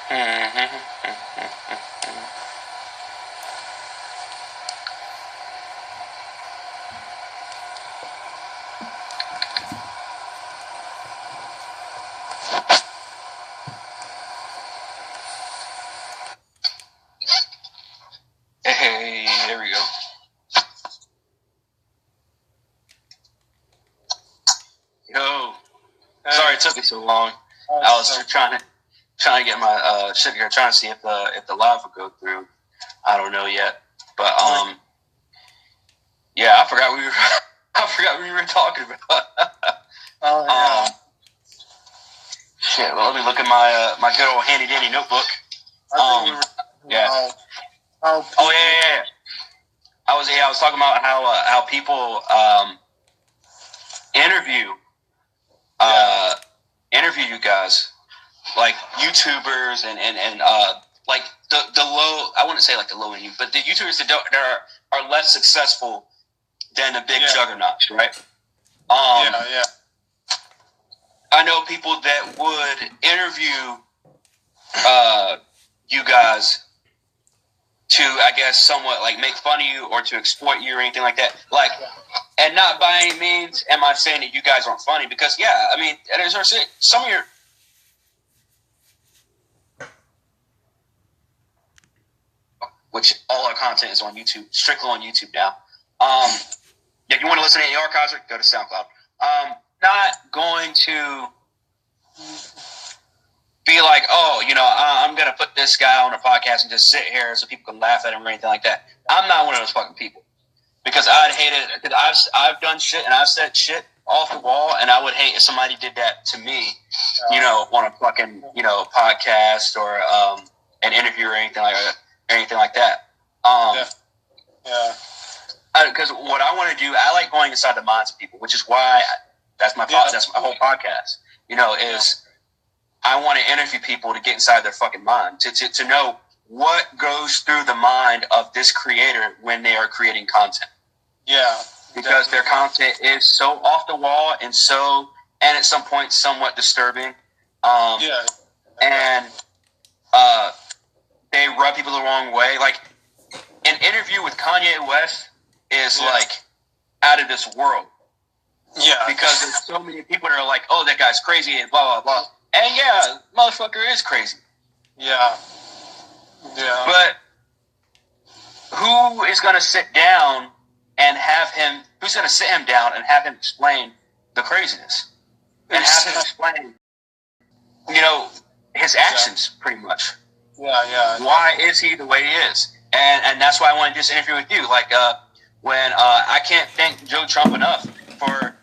Hey, there we go. Yo, sorry it took me so long. I was trying to get my shit here, trying to see if the live would go through. I don't know yet, but yeah, I forgot we were talking about. Shit. Well, let me look at my good old handy dandy notebook. Yeah. Oh yeah. I was talking about how people interview you guys, like YouTubers and like the low. I wouldn't say like the low end, but the YouTubers that are less successful than the big juggernauts, right? Yeah. I know people that would interview you guys to, I guess, somewhat like make fun of you or to exploit you or anything like that. Like, and not by any means am I saying that you guys aren't funny, because I mean, as I said, some of your which all our content is on YouTube, strictly on YouTube now. If you want to listen to any archives, go to SoundCloud. Not going to be like, oh, I'm going to put this guy on a podcast and just sit here so people can laugh at him or anything like that. I'm not one of those fucking people, because I'd hate it. Because I've done shit and I've said shit off the wall, and I would hate if somebody did that to me, on a fucking, podcast or an interview or anything like that. Because what I want to do, I like going inside the minds of people, which is why that's my whole podcast. Is I want to interview people to get inside their fucking mind, to know what goes through the mind of this creator when they are creating content. Yeah, because their content is so off the wall and at some point somewhat disturbing. And they rub people the wrong way. Like, an interview with Kanye West is like out of this world. Yeah. Because there's so many people that are like, oh, that guy's crazy and blah, blah, blah. And yeah, motherfucker is crazy. Yeah. But who's going to sit him down and have him explain the craziness? And have him explain, his actions, pretty much. Yeah. Why is he the way he is? And that's why I wanted this interview with you. Like, when I can't thank Joe Trump enough for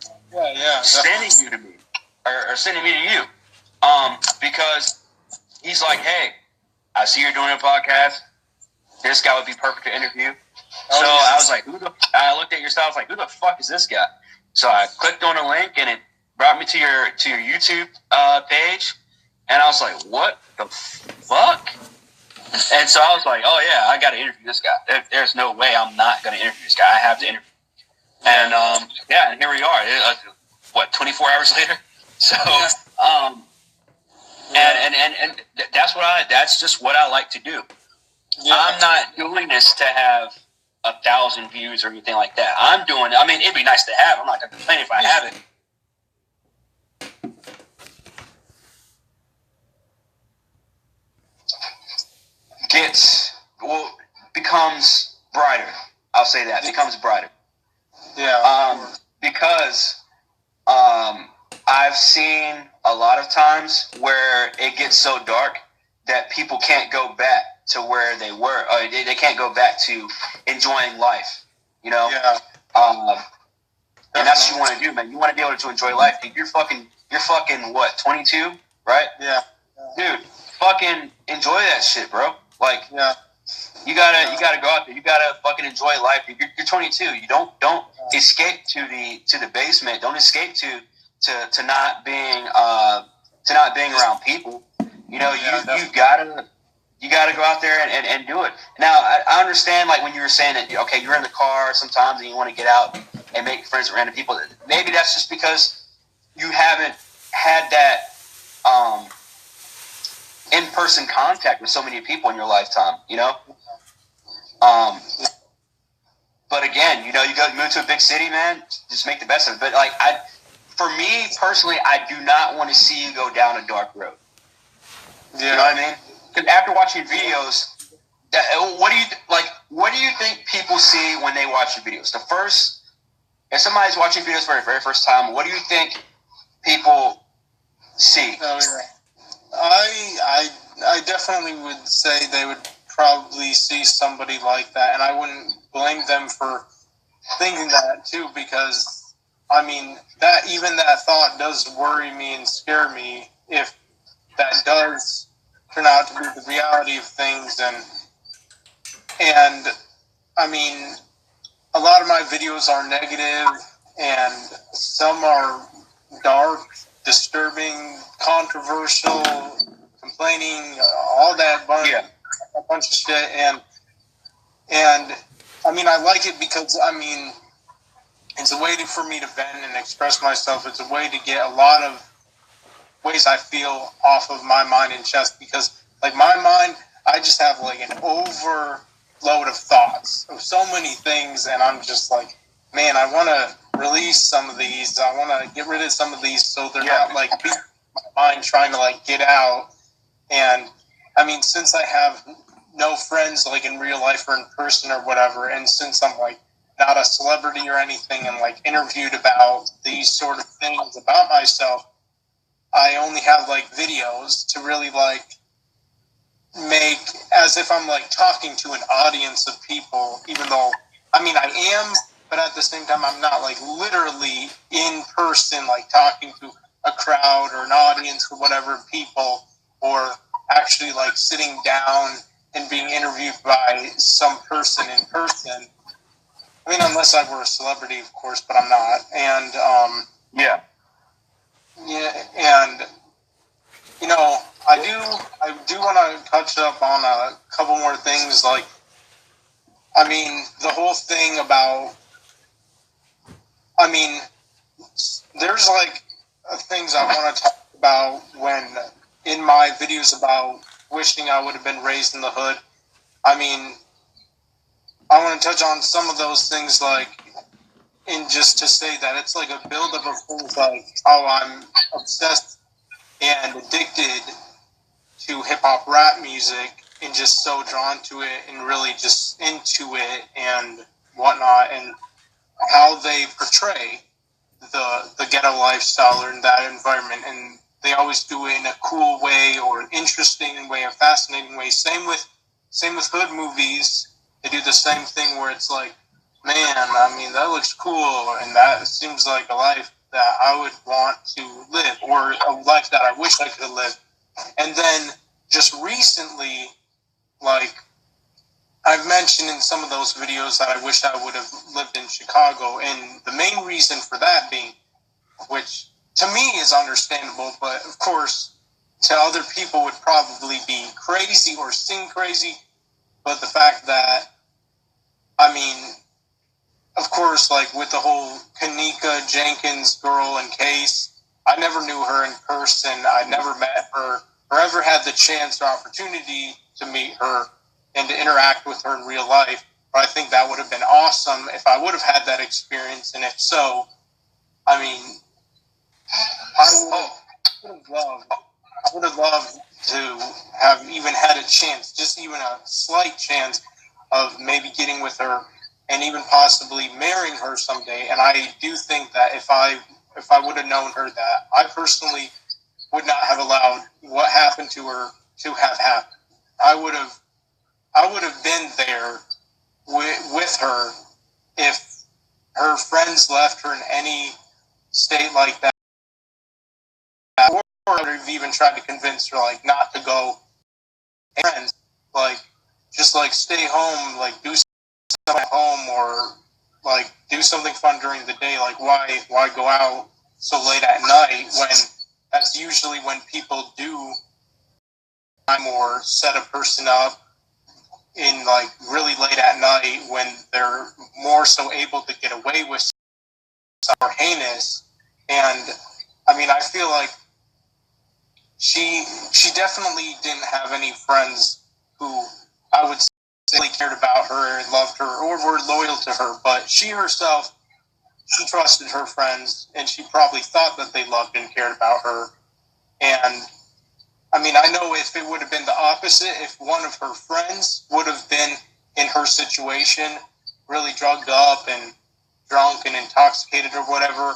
sending you to me, or sending me to you. Because he's like, hey, I see you're doing a podcast. This guy would be perfect to interview. I was like, I looked at your stuff, I was like, who the fuck is this guy? So I clicked on a link, and it brought me to your YouTube page, and I was like, what the fuck? And so I was like, oh yeah, I got to interview this guy. There's no way I'm not going to interview this guy. I have to interview. And and here we are. 24 hours later? So, and that's just what I like to do. Yeah. I'm not doing this to have 1,000 views or anything like that. It'd be nice to have. I'm not going to complain if I have it. Becomes brighter. I'll say that. Becomes brighter. Yeah. Because I've seen a lot of times where it gets so dark that people can't go back to where they were. They can't go back to enjoying life. Yeah. And that's what you want to do, man. You want to be able to enjoy life. You're fucking what, 22, right? Yeah. Dude, fucking enjoy that shit, bro. Like, you gotta go out there. You gotta fucking enjoy life. You're 22. You don't escape to the basement. Don't escape to not being around people. You gotta go out there and do it. Now, I understand, like, when you were saying that, okay, you're in the car sometimes and you want to get out and make friends with random people. Maybe that's just because you haven't had that in in-person contact with so many people in your lifetime, you know? But again, you know, you move to a big city, man, just make the best of it. But like, for me personally, I do not want to see you go down a dark road. Yeah. You know what I mean? Because after watching videos, what do you think people see when they watch your videos? If somebody's watching videos for the very first time, what do you think people see? Oh, yeah. I definitely would say they would probably see somebody like that, and I wouldn't blame them for thinking that too, because I mean that thought does worry me and scare me if that does turn out to be the reality of things. And I mean, a lot of my videos are negative, and some are dark, disturbing, controversial, complaining, all that a bunch of shit. And I mean, I like it because, I mean, it's a way for me to vent and express myself. It's a way to get a lot of ways I feel off of my mind and chest, because, like, my mind, I just have, like, an overload of thoughts of so many things, and I'm just like, man, I want to release some of these. I want to get rid of some of these so they're not, like, my mind trying to, like, get out. And, I mean, since I have no friends, like, in real life or in person or whatever, and since I'm, like, not a celebrity or anything and, like, interviewed about these sort of things about myself, I only have, like, videos to really, like, make as if I'm, like, talking to an audience of people, even though, I mean, I am, but at the same time, I'm not, like, literally in person, like, talking to a crowd or an audience or whatever people, or actually, like, sitting down and being interviewed by some person in person. I mean, unless I were a celebrity, of course, but I'm not. And, yeah, and, you know, I do want to touch up on a couple more things. Like, I mean, the whole thing about, I mean, there's, like, things I want to talk about when, in my videos about wishing I would have been raised in the hood. I mean, I want to touch on some of those things, like, and just to say that it's like a buildup of things, like how I'm obsessed and addicted to hip-hop rap music and just so drawn to it and really just into it and whatnot, and how they portray the ghetto lifestyle or in that environment. And they always do it in a cool way or an interesting way, a fascinating way. Same with hood movies. They do the same thing where it's like, man, I mean, that looks cool, and that seems like a life that I would want to live, or a life that I wish I could have lived. And then just recently, like, I've mentioned in some of those videos that I wish I would have lived in Chicago, and the main reason for that being, which to me is understandable, but of course to other people would probably be crazy or seem crazy, but the fact that, I mean, of course, like, with the whole Kennesha Jenkins girl and case, I never knew her in person. I never met her or ever had the chance or opportunity to meet her and to interact with her in real life. But I think that would have been awesome if I would have had that experience. And if so, I mean, I would have loved to have even had a chance, just even a slight chance of maybe getting with her and even possibly marrying her someday. And I do think that if I would have known her, that I personally would not have allowed what happened to her to have happened. I would have been there with her if her friends left her in any state like that, or have even tried to convince her, like, not to go. Friends, like, just, like, stay home, like, do something at home, or, like, do something fun during the day. Like, why go out so late at night when that's usually when people do time or set a person up in, like, really late at night when they're more so able to get away with something more heinous. And I mean, I feel like she definitely didn't have any friends who I would say really cared about her and loved her or were loyal to her. But she herself, she trusted her friends, and she probably thought that they loved and cared about her. And I mean, I know if it would have been the opposite, if one of her friends would have been in her situation, really drugged up and drunk and intoxicated or whatever,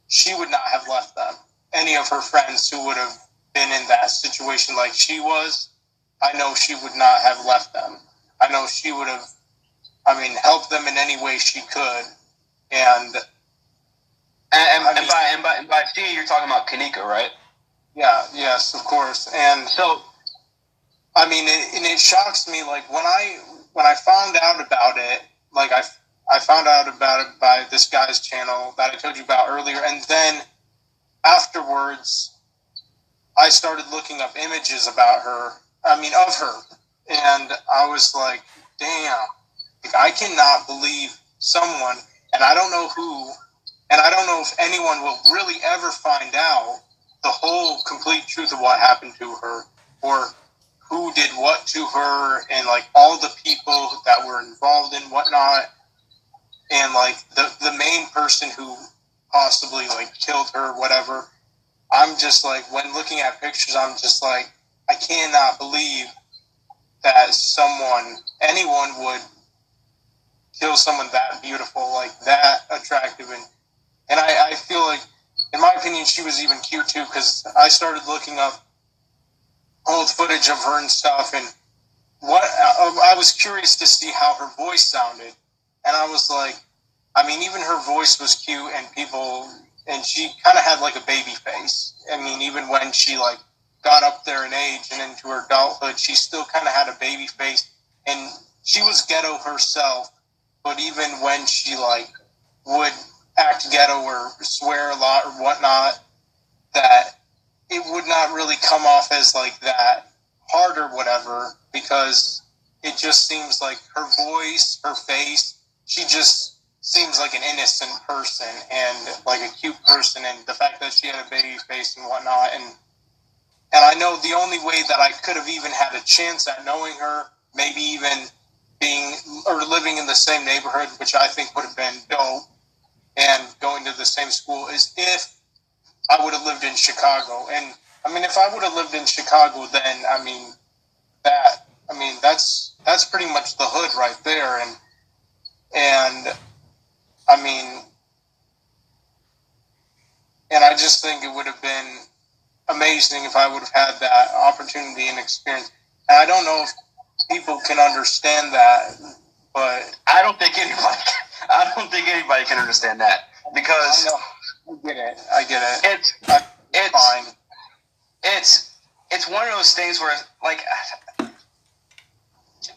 she would not have left them. Any of her friends who would have been in that situation like she was, I know she would not have left them. I know she would have, helped them in any way she could. And by she, you're talking about Kanika, right? Yeah, yes, of course. And so, it shocks me, like, when I found out about it, like, I found out about it by this guy's channel that I told you about earlier, and then afterwards, I started looking up images about her, of her, and I was like, damn, like, I cannot believe someone, and I don't know who, and I don't know if anyone will really ever find out the whole complete truth of what happened to her, or who did what to her, and like all the people that were involved in whatnot, and like the main person who possibly like killed her, whatever. I'm just like, when looking at pictures, I'm just like, I cannot believe that anyone would kill someone that beautiful, like that attractive, and I feel like, in my opinion, she was even cute too, because I started looking up old footage of her and stuff, and I was curious to see how her voice sounded, and I was like, even her voice was cute, and she kind of had like a baby face. Even when she like got up there in age and into her adulthood, she still kind of had a baby face, and she was ghetto herself. But even when she like would act ghetto or swear a lot or whatnot, that it would not really come off as like that hard or whatever, because it just seems like her voice, her face, she just seems like an innocent person and like a cute person, and the fact that she had a baby face and whatnot, and I know the only way that I could have even had a chance at knowing her, maybe even being or living in the same neighborhood, which I think would have been dope, and going to the same school, is if I would have lived in Chicago. And if I would have lived in Chicago, then that's pretty much the hood right there, and I just think it would have been amazing if I would have had that opportunity and experience. And I don't know if people can understand that, but I don't think anybody can understand that, because I get it. It's fine. It's one of those things where, like,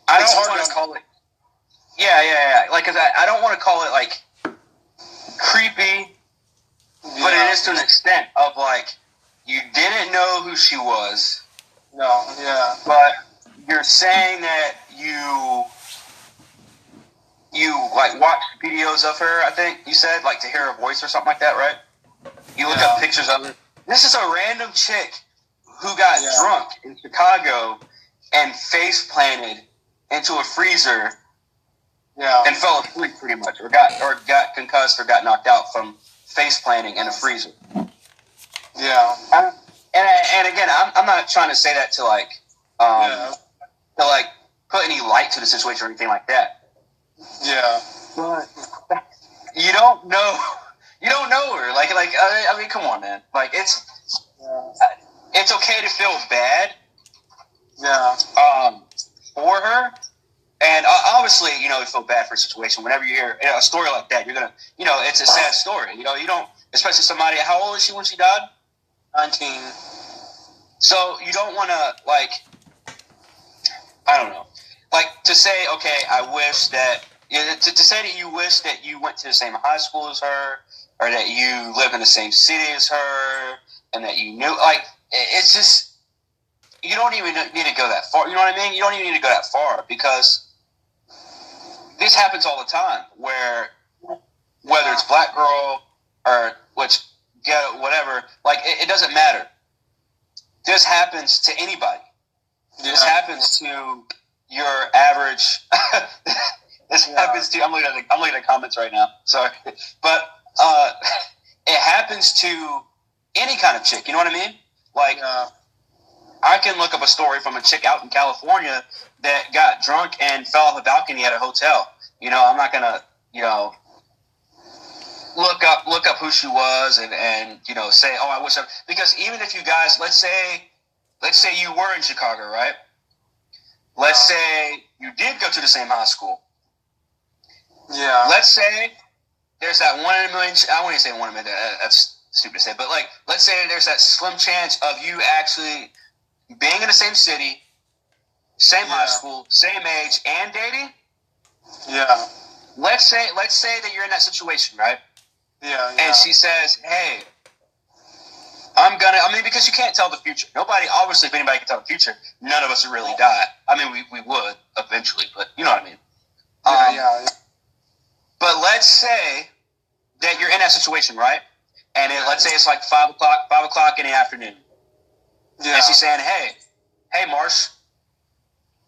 I don't want to call it. Yeah. Like, 'cause I don't want to call it like creepy, but it is to an extent of like, you didn't know who she was. No, yeah. But you're saying that you like watched videos of her, I think you said, like to hear her voice or something like that, right? You look up pictures of her. This is a random chick who got drunk in Chicago and face planted into a freezer and fell asleep pretty much, or got concussed or got knocked out from face planting in a freezer. Yeah. And again, I'm not trying to say that to like to like put any light to the situation or anything like that. Yeah. But you don't know her. Like come on, man. Like it's okay to feel bad. Yeah. For her. And obviously, you feel bad for a situation. Whenever you hear a story like that, you're gonna, it's a sad story. You don't, especially somebody. How old is she when she died? 19. So you don't want to like, I don't know, like to say, okay, I wish that to say that you wish that you went to the same high school as her, or that you live in the same city as her, and that you knew, like, it's just, you don't even need to go that far. You know what I mean? You don't even need to go that far, because this happens all the time, where whether it's black girl or whatever, like it doesn't matter. this happens to anybody. Yeah. This happens to your average. This happens to. I'm looking at comments right now. Sorry, but it happens to any kind of chick. You know what I mean? Like, I can look up a story from a chick out in California that got drunk and fell off a balcony at a hotel. You know, I'm not gonna, look up who she was and say, oh, I wish I, because even if you guys, let's say you were in Chicago, right? Let's say you did go to the same high school. Yeah. Let's say there's that 1 in a million. I wouldn't say 1 in a million. That's stupid to say. But like, let's say there's that slim chance of you actually being in the same city, same high school, same age, and dating. Yeah. Let's say that you're in that situation, right? Yeah. And she says, "Hey, because you can't tell the future. Nobody, obviously, if anybody can tell the future, none of us would really die. I mean, we would eventually, but you know what I mean." Yeah. But let's say that you're in that situation, right? And let's say it's like 5 o'clock in the afternoon. Yeah. And she's saying, hey, Marsh,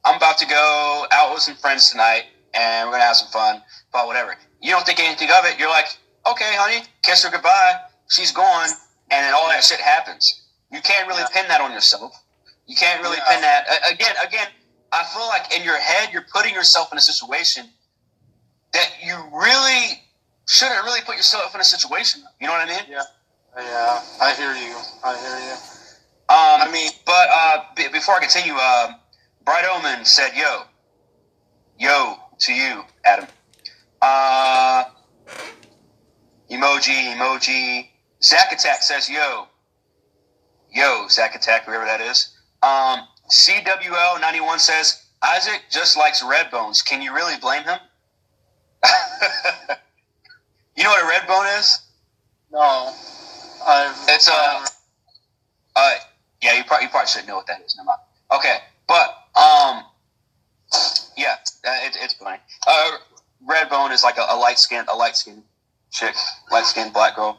I'm about to go out with some friends tonight, and we're going to have some fun, but whatever. You don't think anything of it. You're like, okay, honey, kiss her goodbye. She's gone, and then all that shit happens. You can't really pin that on yourself. You can't really pin that. Again, I feel like in your head, you're putting yourself in a situation that you really shouldn't really put yourself in a situation. You know what I mean? Yeah. I hear you. But before I continue, Bright Omen said, yo to you, Adam. Emoji. Zack Attack says, yo, Zack Attack, whoever that is. CWL91 says, Isaac just likes red bones. Can you really blame him? You know what a red bone is? No. It's yeah, you probably should know what that is. Never mind. Okay, but yeah, it's funny. Red bone is like a light skinned chick, light skinned black girl.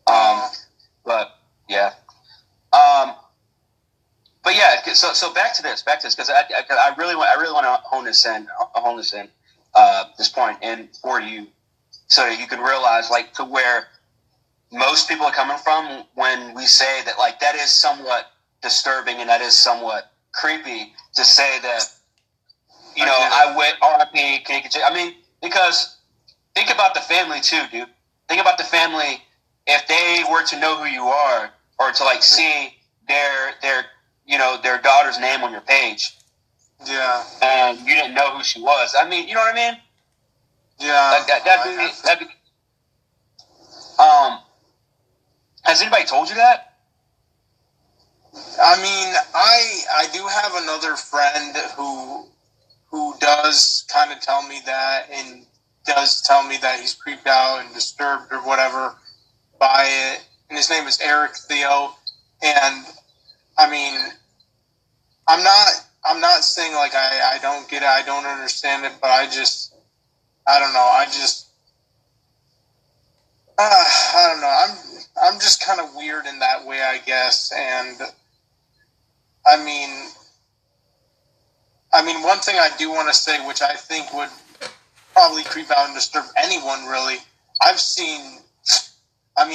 But yeah, but yeah. So back to this because I really want to hone this in this point in for you, so that you can realize like to where most people are coming from when we say that, like, that is somewhat disturbing and that is somewhat creepy to say that, I went RIP, I mean, because think about the family too, dude. Think about the family if they were to know who you are or to like see their daughter's name on your page. Yeah. And you didn't know who she was. I mean, you know what I mean? Yeah. That'd be has anybody told you that? I mean, I do have another friend who does kind of tell me that and does tell me that he's creeped out and disturbed or whatever by it. And his name is Eric Theo. And I mean, I'm not saying like I don't get it, I don't understand it, but I don't know. I don't know. I'm just kind of weird in that way, I guess. And I mean, one thing I do want to say, which I think would probably creep out and disturb anyone, really.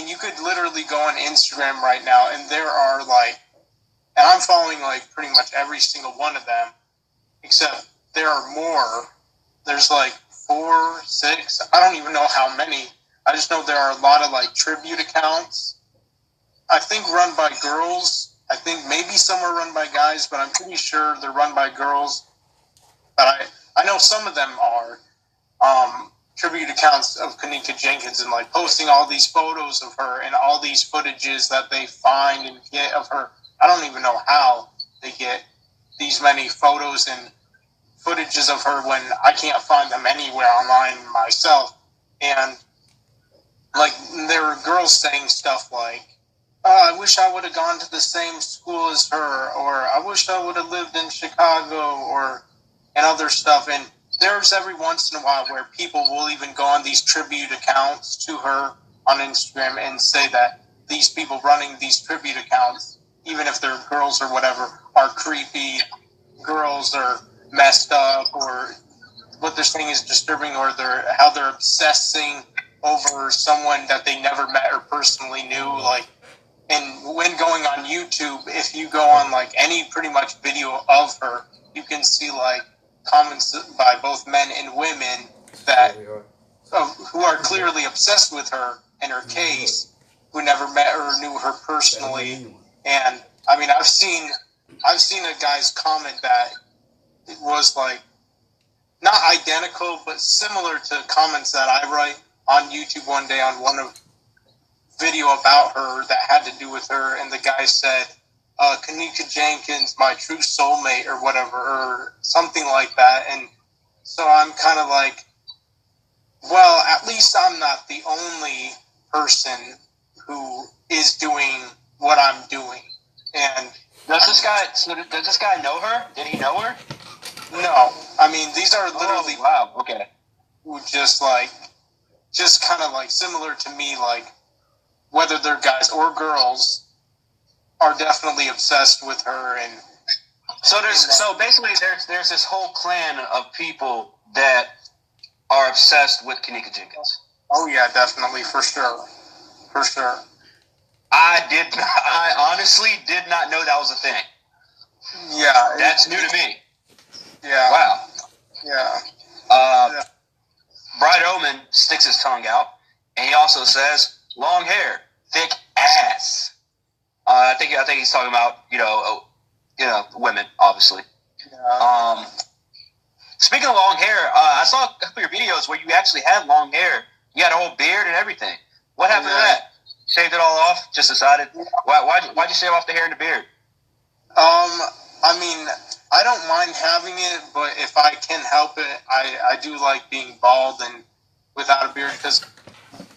You could literally go on Instagram right now, and there are and I'm following like pretty much every single one of them, except there are more. There's like 4, 6. I don't even know how many. I just know there are a lot of like tribute accounts. I think run by girls. I think maybe some are run by guys, but I'm pretty sure they're run by girls. But I know some of them are tribute accounts of Kennesha Jenkins and like posting all these photos of her and all these footages that they find and get of her. I don't even know how they get these many photos and footages of her when I can't find them anywhere online myself. And like there were girls saying stuff like, I wish I would have gone to the same school as her, or I wish I would have lived in Chicago, and other stuff. And there's every once in a while where people will even go on these tribute accounts to her on Instagram and say that these people running these tribute accounts even if they're girls or whatever, are creepy, girls are messed up, or what they're saying is disturbing, or how they're obsessing over someone that they never met or personally knew. Like, and when going on YouTube, if you go on like any pretty much video of her, you can see like comments by both men and women that who are clearly obsessed with her and her case, who never met her or knew her personally. And I mean, I've seen a guy's comment that it was like not identical, but similar to comments that I write on YouTube one day on one of video about her that had to do with her, and the guy said, Kennesha Jenkins, my true soulmate, or whatever, or something like that. And so I'm kind of like, well, at least I'm not the only person who is doing what I'm doing. And does this guy know her? Did he know her? No. I mean, these are literally wow. Okay. Who just kind of like similar to me, like whether they're guys or girls, are definitely obsessed with her. And so basically there's this whole clan of people that are obsessed with Kennesha Jenkins. Oh yeah, definitely, for sure. I honestly did not know that was a thing. Yeah, that's new to me. Yeah. Wow. Yeah. Bright Omen sticks his tongue out, and he also says long hair, thick ass. I think he's talking about women, obviously. Yeah. Speaking of long hair, I saw a couple of your videos where you actually had long hair. You had a whole beard and everything. What happened to that? Shaved it all off? Just decided? Why'd you shave off the hair and the beard? I mean, I don't mind having it, but if I can help it, I do like being bald and without a beard, because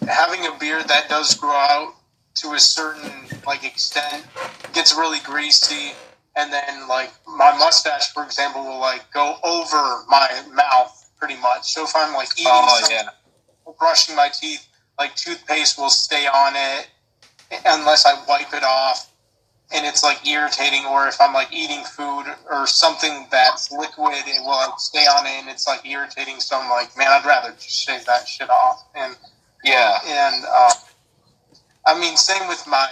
having a beard that does grow out to a certain like extent gets really greasy, and then like my mustache, for example, will like go over my mouth pretty much. So if I'm like eating brushing my teeth, like toothpaste will stay on it unless I wipe it off, and it's like irritating. Or if I'm like eating food or something that's liquid, it will like stay on it and it's like irritating. So I'm like, man, I'd rather just shave that shit off. And I mean, same with my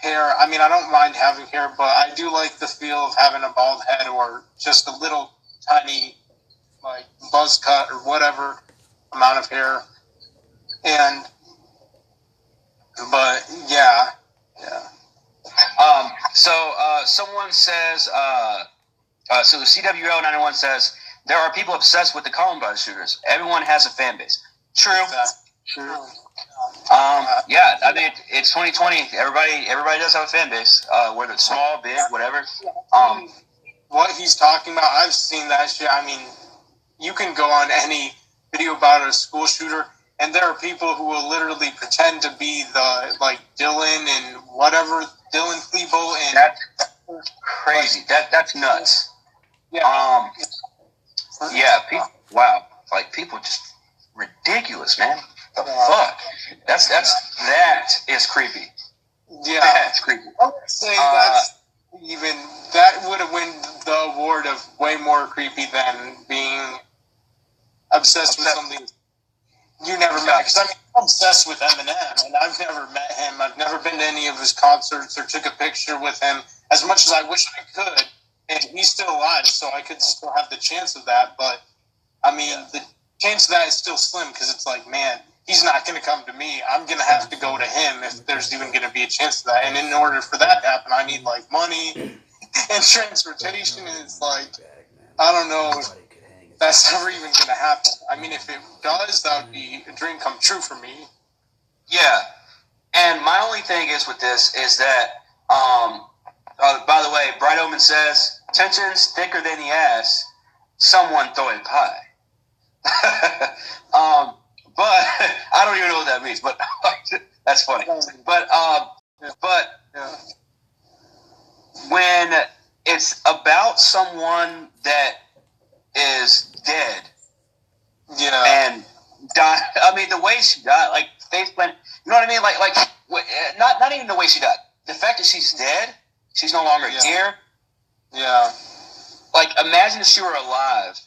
hair. I mean, I don't mind having hair, but I do like the feel of having a bald head or just a little tiny like buzz cut or whatever amount of hair. But yeah. So someone says, so the CWL91 says, there are people obsessed with the Columbine shooters. Everyone has a fan base. True. True. Yeah, I mean, it's 2020. Everybody does have a fan base, whether it's small, big, whatever. What he's talking about, I've seen that shit. I mean, you can go on any video about a school shooter, and there are people who will literally pretend to be the like Dylan and whatever, Dylan Klebold, and that's crazy. That's nuts. Yeah. Wow. Like people just ridiculous, man. The fuck. That is creepy. Yeah. That's creepy. I would say that would have won the award of way more creepy than being obsessed with something you never met. Because I mean, I'm obsessed with Eminem, and I've never met him. I've never been to any of his concerts or took a picture with him. As much as I wish I could, and he's still alive, so I could still have the chance of that. But I mean, the chance of that is still slim, because it's like, man, he's not going to come to me. I'm going to have to go to him if there's even going to be a chance of that. And in order for that to happen, I need like money and transportation. And it's like, I don't know if that's never even going to happen. I mean, if it does, that would be a dream come true for me. Yeah. And my only thing is with this is that, by the way, Bright Omen says, tension's thicker than the ass, someone throwing pie. But I don't even know what that means, but that's funny. But when it's about someone that is dead, and died, I mean, the way she died, like face plant, you know what I mean? Like not even the way she died. The fact that she's dead, She's no longer here. Yeah. Like, imagine if she were alive.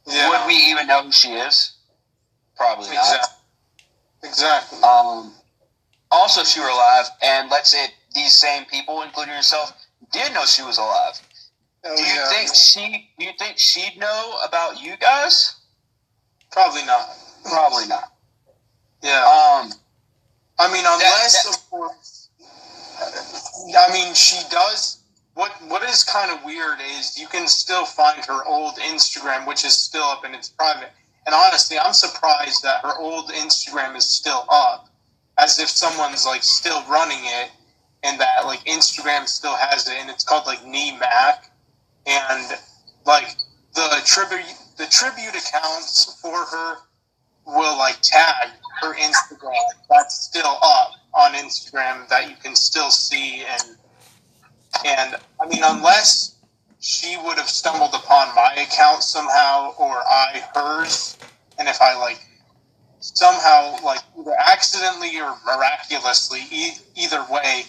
Yeah. Would we even know who she is? Probably not. Exactly. Also, if she were alive, and let's say these same people, including yourself, did know she was alive, do you think she'd know about you guys? Probably not. Probably not. Yeah. I mean, unless, of course, I mean, she does. What is kind of weird is you can still find her old Instagram, which is still up and it's private. And honestly, I'm surprised that her old Instagram is still up, as if someone's like still running it, and that like Instagram still has it, and it's called like Knee Mac, and like the tribute accounts for her will like tag her Instagram. That's still up on Instagram that you can still see, and I mean, unless she would have stumbled upon my account somehow or I hers, and if I like somehow like either accidentally or miraculously, either way,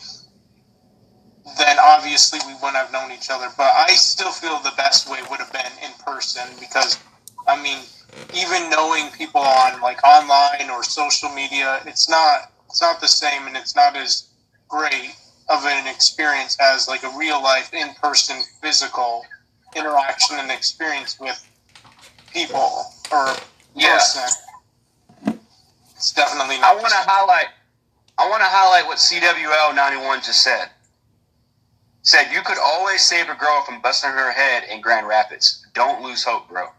then obviously we wouldn't have known each other. But I still feel the best way would have been in person, because I mean, even knowing people on like online or social media, it's not the same, and it's not as great of an experience as like a real life in person physical interaction and experience with people or person. It's definitely not. I want to highlight what CWL 91 just said. Said, you could always save a girl from busting her head in Grand Rapids. Don't lose hope, bro.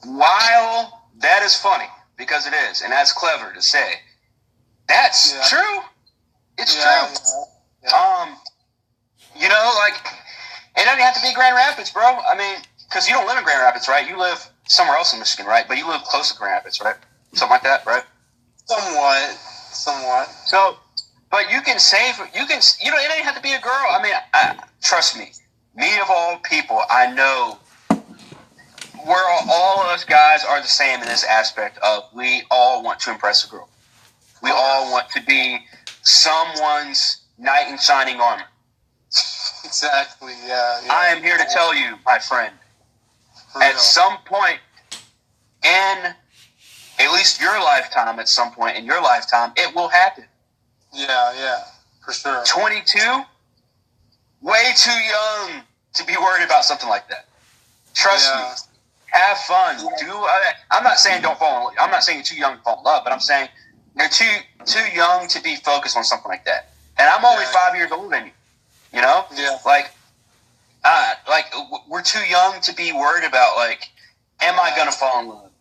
While that is funny, because it is, and that's clever to say, that's true. It's true. Yeah. You know, like, it doesn't have to be Grand Rapids, bro. I mean, because you don't live in Grand Rapids, right? You live somewhere else in Michigan, right? But you live close to Grand Rapids, right? Something like that, right? Somewhat. So, but you can save, it doesn't have to be a girl. I mean, trust me, me of all people, I know all of us guys are the same in this aspect of we all want to impress a girl. We all want to be someone's knight in shining armor. Exactly, yeah. I am here to tell you, my friend, at some point in at least your lifetime, it will happen. Yeah, for sure. 22? Way too young to be worried about something like that. Trust me. Have fun. I'm not saying don't fall in love. I'm not saying you're too young to fall in love, but I'm saying you're too young to be focused on something like that. And I'm only 5 years older than you. You know? Yeah. Like we're too young to be worried about, like, am I going to fall in love?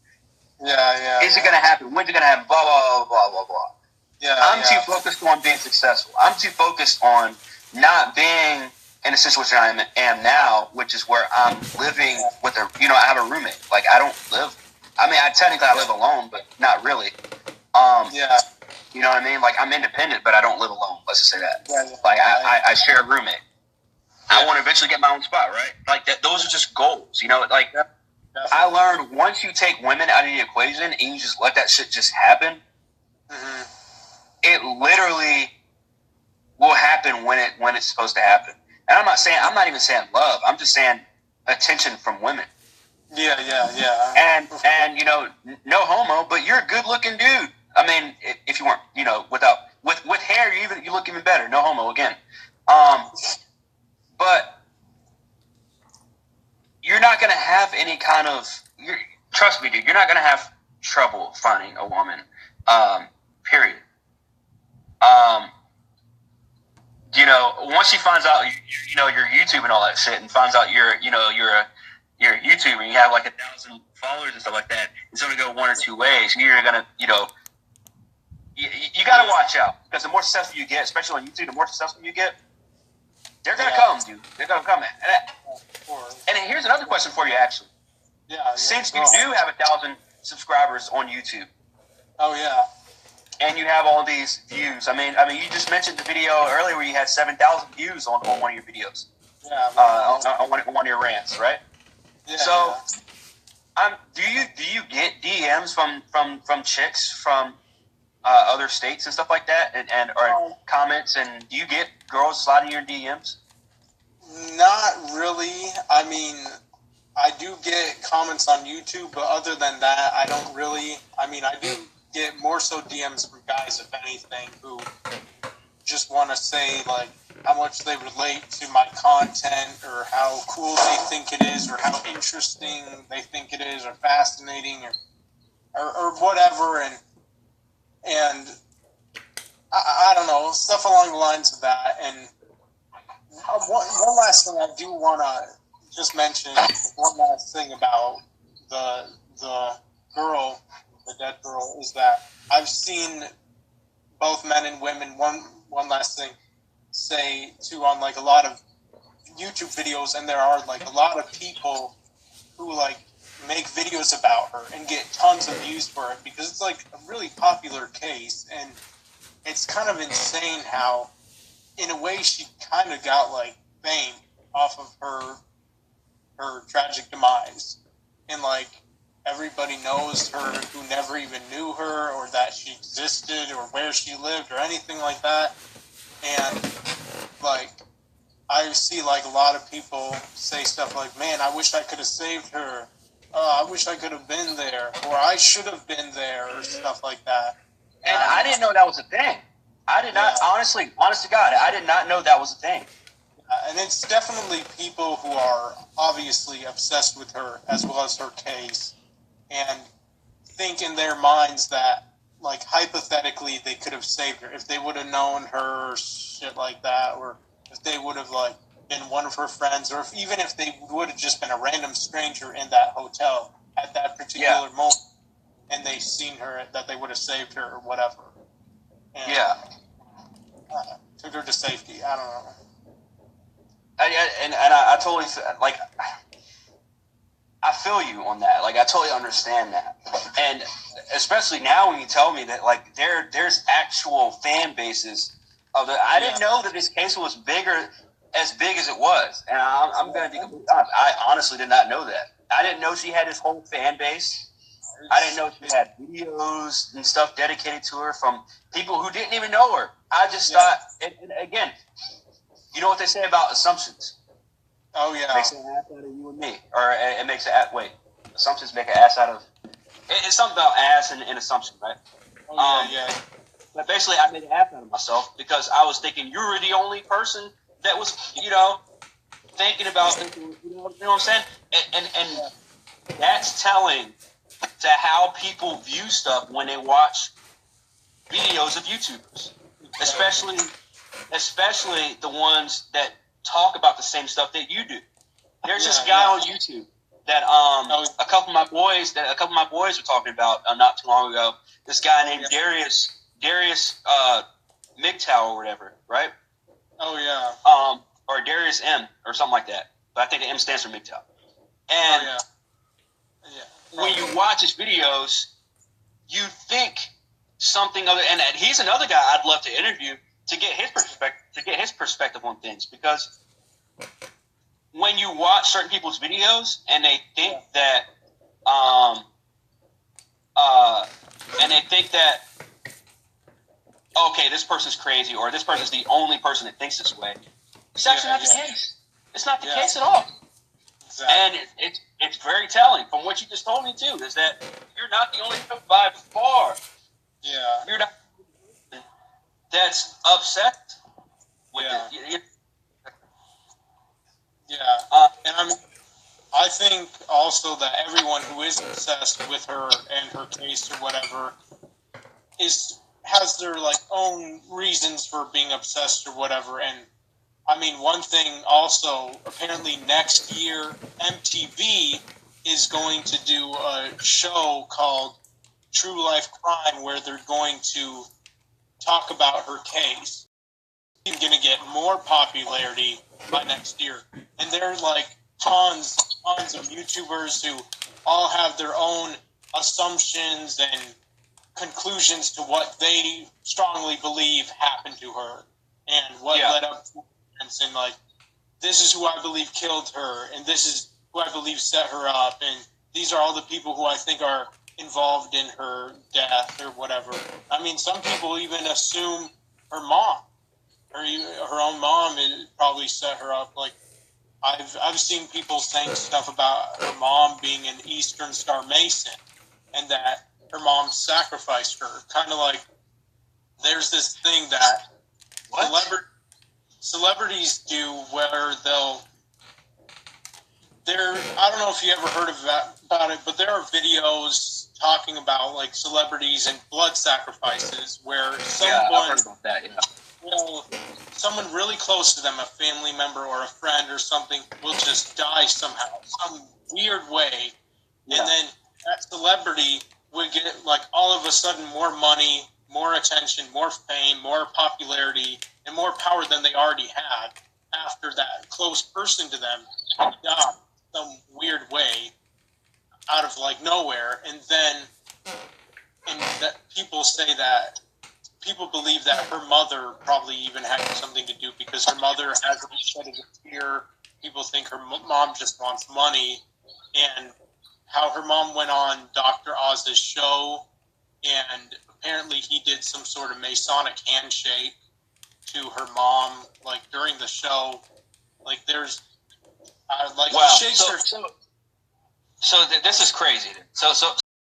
Yeah. Is it going to happen? When's it going to happen? Blah, blah, blah, blah, blah. Yeah, I'm too focused on being successful. I'm too focused on not being in a situation I am now, which is where I'm living with I have a roommate. Like, I don't live, I mean, technically I live alone, but not really. You know what I mean? Like, I'm independent, but I don't live alone. Let's just say that. Like, I share a roommate. I want to eventually get my own spot, right? Like, those are just goals, like, I learned once you take women out of the equation and you just let that shit just happen, it literally will happen when it's supposed to happen. And I'm not even saying love. I'm just saying attention from women. Yeah. And no homo, but you're a good looking dude. I mean, if you weren't, with hair, you look even better. No homo again. But you're not gonna have any kind of. Trust me, dude. You're not gonna have trouble finding a woman. Period. Once she finds out, your YouTube and all that shit, and finds out you're a YouTuber and you have like 1,000 followers and stuff like that, it's going to go one or two ways. You're going to, you got to watch out, because the more successful you get, especially on YouTube, the more successful you get, they're going to come, dude. They're going to come. And here's another question for you, actually. Since you do have 1,000 subscribers on YouTube. Oh, yeah. And you have all these views. I mean, you just mentioned the video earlier where you had 7,000 views on one of your videos. Yeah. On one of your rants, right? Yeah. So, do you get DMs from chicks from other states and stuff like that, and or comments? And do you get girls sliding your DMs? Not really. I mean, I do get comments on YouTube, but other than that, I don't really. I mean, I do get more so DMs from guys, if anything, who just want to say, like, how much they relate to my content, or how cool they think it is, or how interesting they think it is, or fascinating, or whatever, and I don't know, stuff along the lines of that. And one last thing I do want to just mention, one last thing about the girl, the dead girl, is that I've seen both men and women, one last thing, say too, on like a lot of YouTube videos, and there are like a lot of people who like make videos about her and get tons of views for it, because it's like a really popular case. And it's kind of insane how, in a way, she kind of got like fame off of her tragic demise, and like everybody knows her who never even knew her, or that she existed, or where she lived, or anything like that. And like, I see like a lot of people say stuff like, man, I wish I could have saved her, I wish I could have been there, or I should have been there, or stuff like that. And I didn't know that was a thing. I did not, honest to God, I did not know that was a thing. And it's definitely people who are obviously obsessed with her, as well as her case, and think in their minds that, like, hypothetically, they could have saved her if they would have known her, or shit like that, or if they would have, like, been one of her friends, or even if they would have just been a random stranger in that hotel at that particular moment, and they seen her, that they would have saved her, or whatever. And, took her to safety. I don't know. I totally, like, I feel you on that. Like, I totally understand that. And especially now when you tell me that, like, there's actual fan bases of the. I didn't know that this case was as big as it was. And I'm going to be completely honest. I honestly did not know that. I didn't know she had this whole fan base. I didn't know she had videos and stuff dedicated to her from people who didn't even know her. I just thought, and again, you know what they say about assumptions? Oh, yeah. It makes an ass out of you and me. Or it makes assumptions make an ass out of... It's something about ass and assumption, right? Oh, yeah. But basically, I made an ass out of myself because I was thinking you were the only person that was, thinking about, you know what I'm saying? And that's telling to how people view stuff when they watch videos of YouTubers, especially the ones that talk about the same stuff that you do. There's this guy on YouTube that a couple of my boys were talking about not too long ago. This guy named Darius MGTOW or whatever, right? Oh yeah. Or Darius M or something like that. But I think the M stands for MGTOW. And when you watch his videos, you think something other. And he's another guy I'd love to interview to get his perspective on things, because when you watch certain people's videos and they think that okay, this person's crazy, or this person's the only person that thinks this way, it's actually not the case. It's not the case at all. Exactly. And it's very telling from what you just told me too, is that you're not the only person by far. Yeah. You're not that's upset with it. Yeah. And I think also that everyone who is obsessed with her and her case or whatever has their like own reasons for being obsessed or whatever. And I mean, one thing also, apparently next year MTV is going to do a show called True Life Crime, where they're going to talk about her case. She's going to get more popularity by next year. And there are like tons of YouTubers who all have their own assumptions and conclusions to what they strongly believe happened to her and what led up to it. And like, this is who I believe killed her, and this is who I believe set her up, and these are all the people who I think are involved in her death or whatever. I mean, some people even assume her mom, her own mom, probably set her up. Like I've seen people saying stuff about her mom being an Eastern Star Mason, and that her mom sacrificed her. Kind of like there's this thing that celebrities do where I don't know if you ever heard about it, but there are videos talking about like celebrities and blood sacrifices where I've heard about that. Yeah. Well, someone really close to them, a family member or a friend or something, will just die somehow, some weird way, and then that celebrity would get like all of a sudden more money, more attention, more fame, more popularity, and more power than they already had after that close person to them died some weird way out of like nowhere, and that people believe that her mother probably even had something to do because her mother hasn't shed a tear. People think her mom just wants money, and how her mom went on Dr. Oz's show, and apparently he did some sort of Masonic handshake to her mom, like during the show. Like there's, like wow. he shakes her. So this is crazy. So